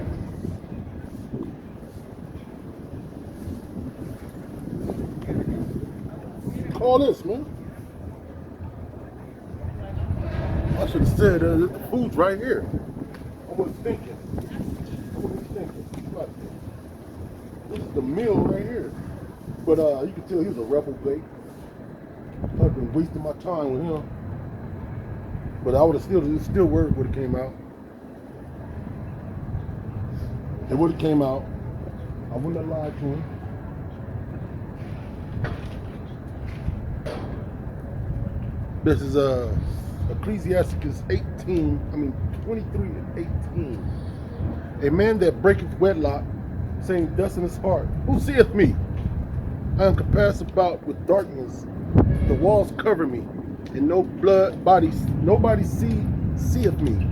Call this, man. I should have said the food's right here. I was thinking. This is the meal right here. But you can tell he was a rebel bait. I've been wasting my time with him. But I would have still worked would have came out. It would have came out. I wouldn't have lied to him. This is Ecclesiastes 23 and 18. A man that breaketh wedlock, saying thus in his heart, who seeth me? I am compassed about with darkness. The walls cover me, and nobody seeth me.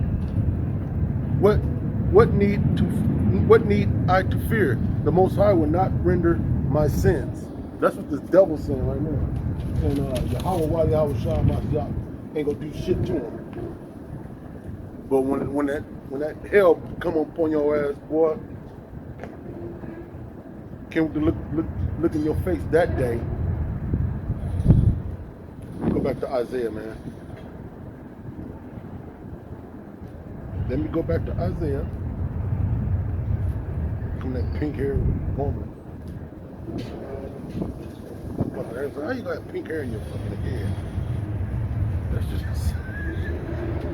What need I to fear? The Most High will not render my sins. That's what this devil's saying right now. And Yahweh Shah Mashiach ain't gonna do shit to him. But when that hell come upon your ass, boy, can't look in your face that day. Go back to Isaiah, man. Let me go back to Isaiah. Come that pink-haired woman. How you got pink hair in your fucking head? That's just...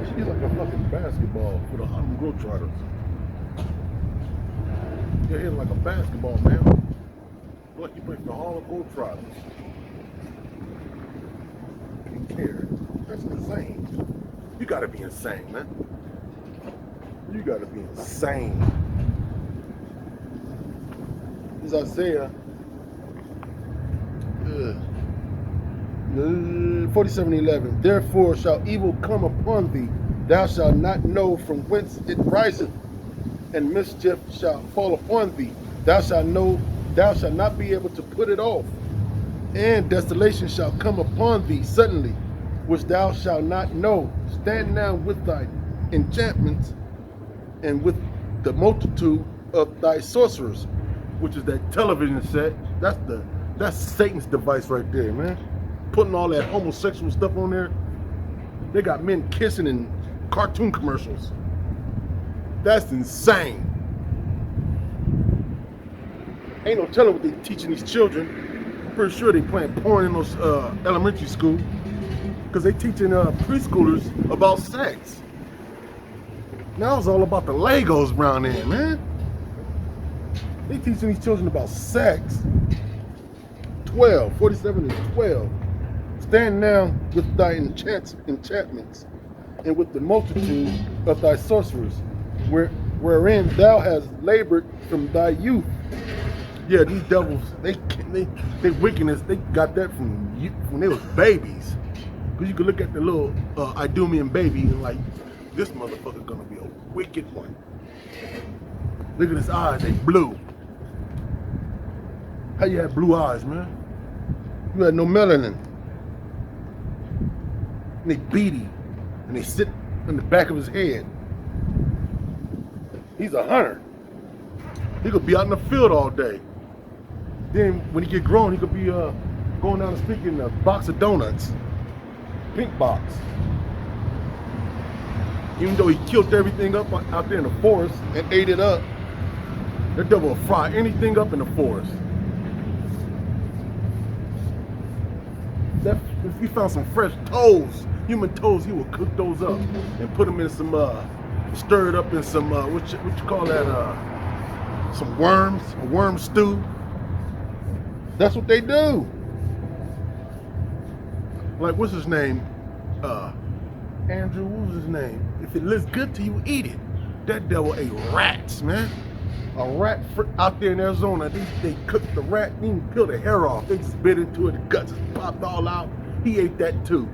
She's like a fucking basketball for the Harlem Globetrotters. Your hair like a basketball, man. Look like you play for the Harlem Globetrotters. Pink hair. That's insane. You gotta be insane, man. You gotta be insane. This is Isaiah 47:11. Therefore shall evil come upon thee, thou shalt not know from whence it riseth, and mischief shall fall upon thee, thou shalt not be able to put it off, and desolation shall come upon thee suddenly, which thou shalt not know. Stand now with thy enchantments and with the multitude of thy sorcerers, which is that television set. That's Satan's device right there, man. Putting all that homosexual stuff on there. They got men kissing in cartoon commercials. That's insane. Ain't no telling what they teaching these children. I'm pretty sure they playing porn in those elementary school, because they teaching preschoolers about sex. Now it's all about the Legos around there, man. They teaching these children about sex. 47 and 12. Stand now with thy enchantments and with the multitude of thy sorcerers, wherein thou hast labored from thy youth. Yeah, these devils, they wickedness, they got that from when they was babies. Because you could look at the little Idumean baby and like, this motherfucker gonna be a wicked one. Look at his eyes, they blue. How you had blue eyes, man? You had no melanin. And they beady, and they sit in the back of his head. He's a hunter. He could be out in the field all day. Then when he get grown, he could be going down the street getting a box of donuts. Pink box. Even though he killed everything up out there in the forest and ate it up, that devil will fry anything up in the forest. If he found some fresh toes, human toes, he would cook those up and put them in some, stir it up in some, what you call that, some worms, a worm stew. That's what they do. Like, what's his name? Andrew, what was his name? If it looks good to you, eat it. That devil ate rats, man. A rat out there in Arizona, they cooked the rat, didn't even peel the hair off. They just bit into it, the guts just popped all out. He ate that too.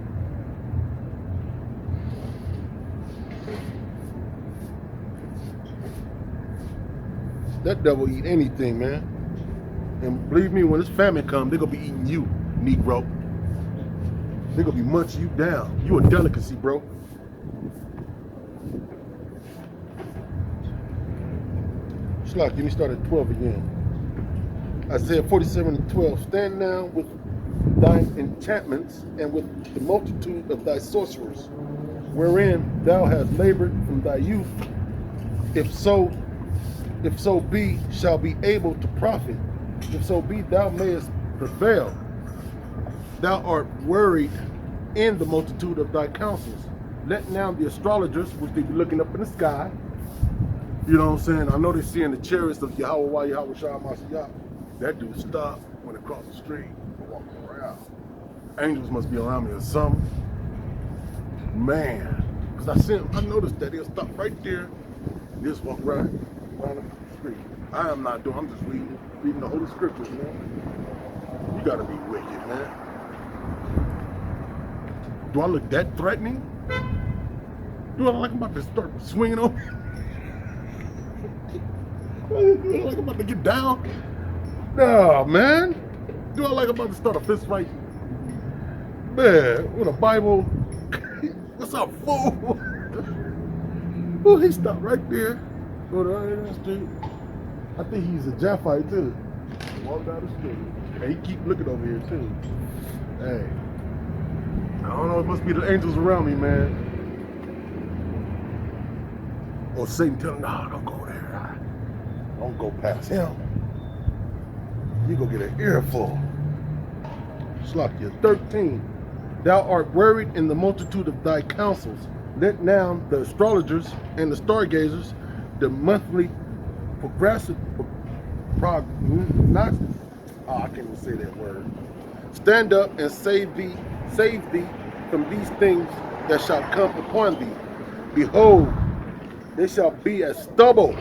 That devil eat anything, man. And believe me, when this famine comes, they're gonna be eating you, Negro. They're gonna be munching you down. You a delicacy, bro. Schlock, let me start at 12 again. Isaiah 47:12. Stand now with thine enchantments and with the multitude of thy sorcerers, wherein thou hast labored from thy youth. If so be, shall be able to profit. If so be, thou mayest prevail. Thou art worried in the multitude of thy counsels. Let now the astrologers, which they be looking up in the sky, you know what I'm saying? I know they're seeing the chariots of Yahweh, Yahweh Shah Mashiach. That dude stopped when it crossed the street and walked around. Angels must be around me or something. Man, because I noticed that he'll stop right there and just walk around the street. I'm just reading the Holy Scriptures, man. You gotta be wicked, man. Do I look that threatening? Do I look like I'm about to start swinging on? Do I look like I'm about to get down? No, man. Do I look like I'm about to start a fist fight? Man, with a Bible. What's up, fool? Oh, he stopped right there. Go down the street. I think he's a Japhite too. Walk down the street. And he keep looking over here too. Hey. I don't know, it must be the angels around me, man. Or Satan tell him, no, don't go there. Don't go past him. You go get an earful. Slakia 13. Thou art worried in the multitude of thy counsels. Let now the astrologers and the stargazers, the monthly progressive I can't even say that word. Stand up and save thee from these things that shall come upon thee. Behold, they shall be as stubble.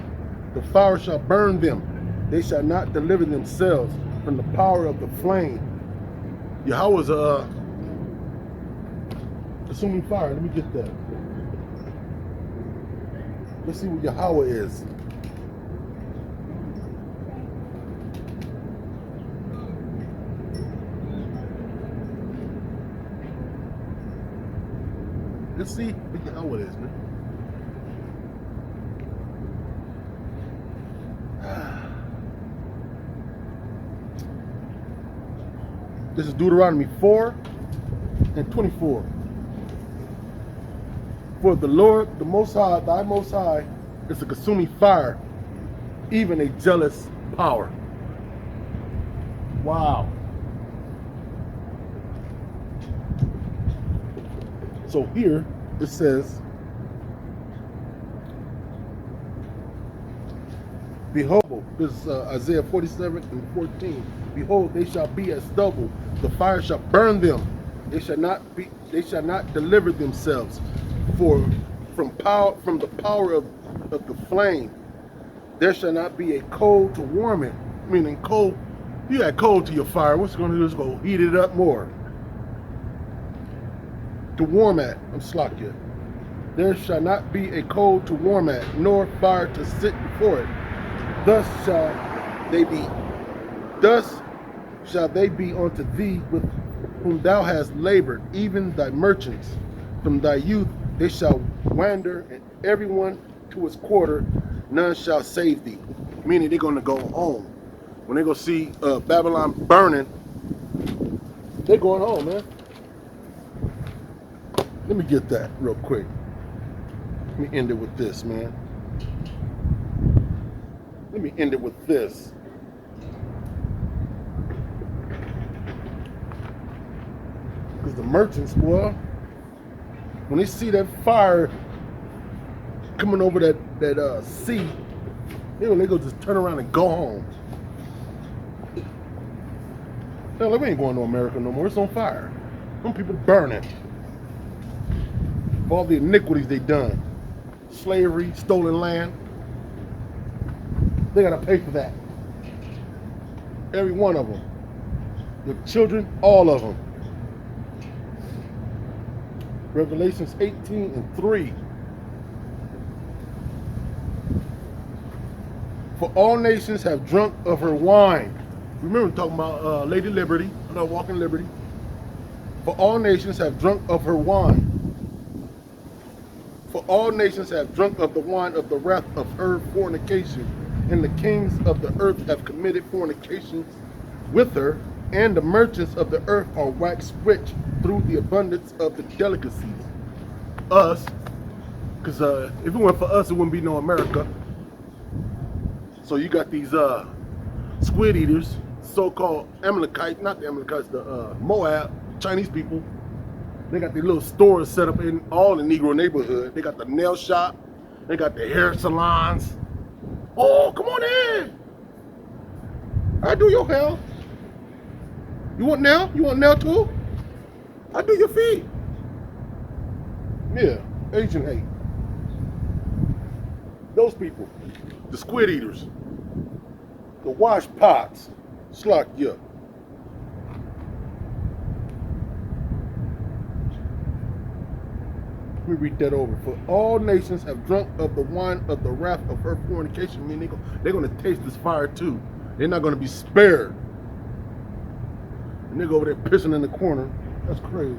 The fire shall burn them. They shall not deliver themselves from the power of the flame. Yahweh's consuming fire. Let me get that. Let's see what Yahweh is. Let's see what Yahweh is, man. This is Deuteronomy 4 and 24. For the Lord, the Most High, thy Most High, is a consuming fire, even a jealous power. Wow. So here it says, behold, this is Isaiah 47 and 14. Behold, they shall be as stubble. The fire shall burn them. They shall not deliver themselves from the power of the flame. There shall not be a coal to warm it. Meaning coal, you got coal to your fire. What's it going to do is go heat it up more. To warm at, I'm slakia. There shall not be a coal to warm at, nor fire to sit before it. Thus shall they be unto thee with whom thou hast labored, even thy merchants. From thy youth they shall wander, and everyone to his quarter, none shall save thee. Meaning they're going to go home. When they go see Babylon burning, they're going home, man. Let me get that real quick. Let me end it with this, man. Let me end it with this. Because the merchants, boy, when they see that fire coming over that sea, they go just turn around and go home. They're like, we ain't going to America no more. It's on fire. Some people burning. All the iniquities they done. Slavery, stolen land. They gotta pay for that. Every one of them. The children, all of them. Revelations 18 and 3. For all nations have drunk of her wine. Remember talking about Lady Liberty, Walking Liberty. For all nations have drunk of her wine. For all nations have drunk of the wine of the wrath of her fornication, and the kings of the earth have committed fornications with her, and the merchants of the earth are waxed rich through the abundance of the delicacies. Us, because if it weren't for us, it wouldn't be no America. So you got these squid eaters, so-called Amalekites, not the Amalekites, the Moab, Chinese people. They got their little stores set up in all the Negro neighborhood. They got the nail shop. They got the hair salons. Oh, come on in. I do your hair. You want nail? You want nail too? I do your feet. Yeah, Asian hate. Those people, the squid eaters, the wash pots, slakia. Let me read that over. For all nations have drunk of the wine of the wrath of her fornication. I mean, they're going to taste this fire too. They're not going to be spared. And they go over there pissing in the corner. That's crazy.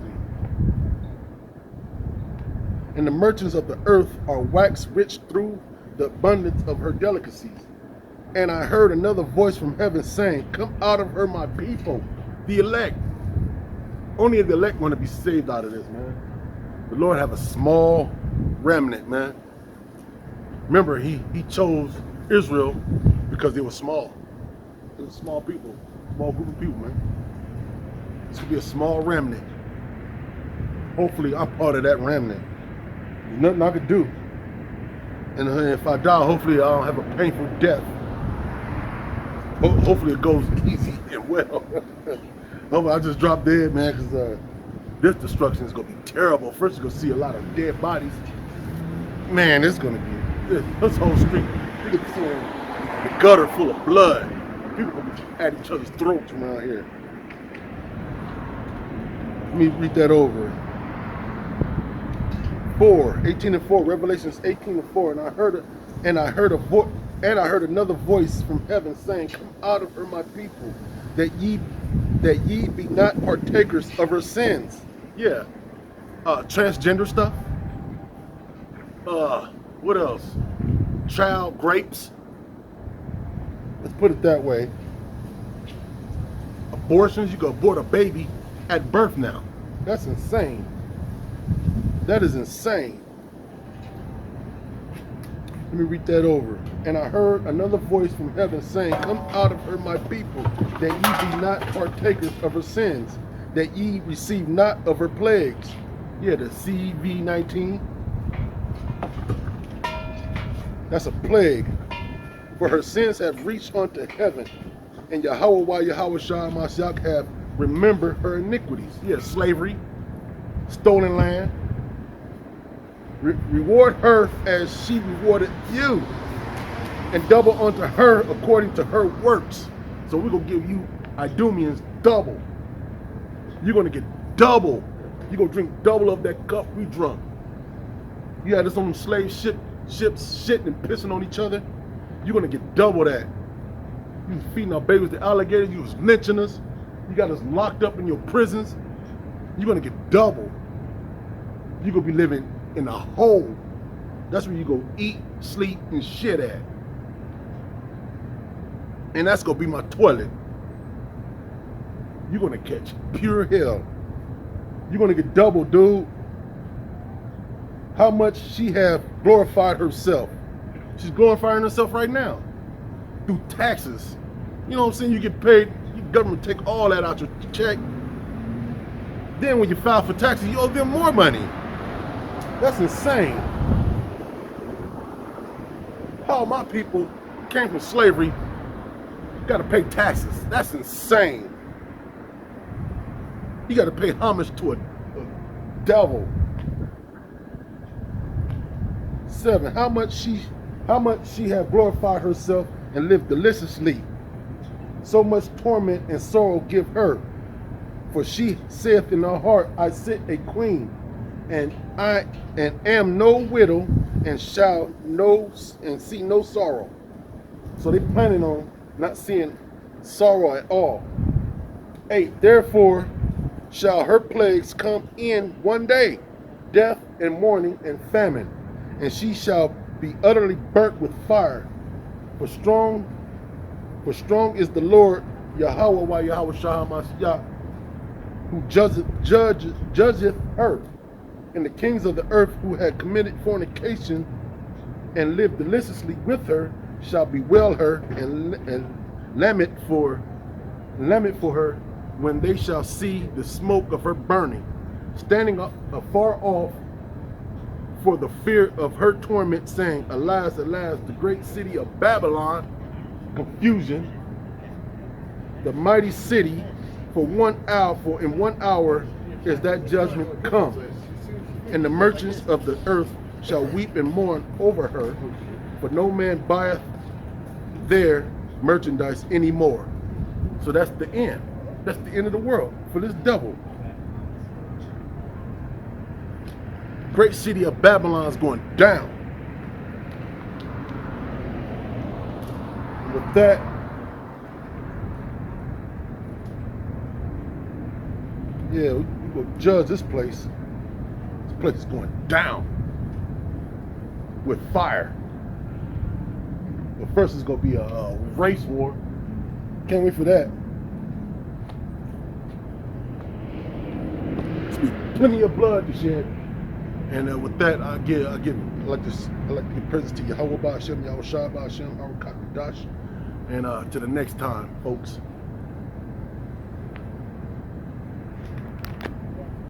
And the merchants of the earth are waxed rich through the abundance of her delicacies. And I heard another voice from heaven saying, come out of her, my people, the elect. Only the elect want to be saved out of this, man. The Lord have a small remnant, man. Remember, he chose Israel because they were small. They were small people, small group of people, man. This could be a small remnant. Hopefully, I'm part of that remnant. There's nothing I could do. And if I die, hopefully I don't have a painful death. Hopefully it goes easy and well. Hopefully I just drop dead, man, because this destruction is going to be terrible. First, you're going to see a lot of dead bodies. Man, it's going to be, this whole street, you're going to be seeing the gutter full of blood. People going to be at each other's throats around here. Let me read that over. 18:4, Revelations 18:4, and I heard another voice from heaven saying, "Come out of her, my people, that ye be not partakers of her sins." Yeah, transgender stuff. What else? Child grapes. Let's put it that way. Abortions. You can abort a baby at birth now. That's insane. That is insane. Let me read that over. And I heard another voice from heaven saying, "Come out of her, my people, that ye be not partakers of her sins, that ye receive not of her plagues." Yeah, the CV-19. That's a plague. For her sins have reached unto heaven, and Yahweh Shah Mashiach have remembered her iniquities. Yeah, slavery, stolen land. Reward her as she rewarded you, and double unto her according to her works. So we're going to give you Idumeans double. You're going to get double. You're going to drink double of that cup we drunk. You had us on them slave ships shitting and pissing on each other. You're going to get double that. You was feeding our babies to alligators. You was lynching us. You got us locked up in your prisons. You're going to get double. You're going to be living in a hole. That's where you go eat, sleep, and shit at. And that's gonna be my toilet. You're gonna catch pure hell. You're gonna get double, dude. How much she have glorified herself. She's glorifying herself right now. Through taxes. You know what I'm saying? You get paid, your government take all that out your check. Then when you file for taxes, you owe them more money. That's insane. How my people came from slavery got to pay taxes. That's insane. You got to pay homage to a devil. 7. How much she have glorified herself and lived deliciously. So much torment and sorrow give her. For she saith in her heart, I sit a queen, and I am no widow, and shall see no sorrow. So they planning on not seeing sorrow at all. 8. Therefore shall her plagues come in one day, death and mourning and famine, and she shall be utterly burnt with fire. For strong is the Lord Yahweh Shah Mashiach, who judgeth her. And the kings of the earth who had committed fornication and lived deliciously with her shall bewail her and lament for her when they shall see the smoke of her burning, standing afar off for the fear of her torment, saying, Alas, alas, the great city of Babylon, confusion, the mighty city, for in 1 hour is that judgment come. And the merchants of the earth shall weep and mourn over her, for no man buyeth their merchandise anymore. So that's the end. That's the end of the world for this devil. Great city of Babylon is going down. And with that, yeah, we're going to judge this place. Place is going down with fire. But first it's going to be a race war. Can't wait for that. There's be plenty of blood to shed. And with that, I like to give presents to Yahweh Ba'Shem, Yahweh Shai Ba'Shem, Harakakadash. And to the next time, folks.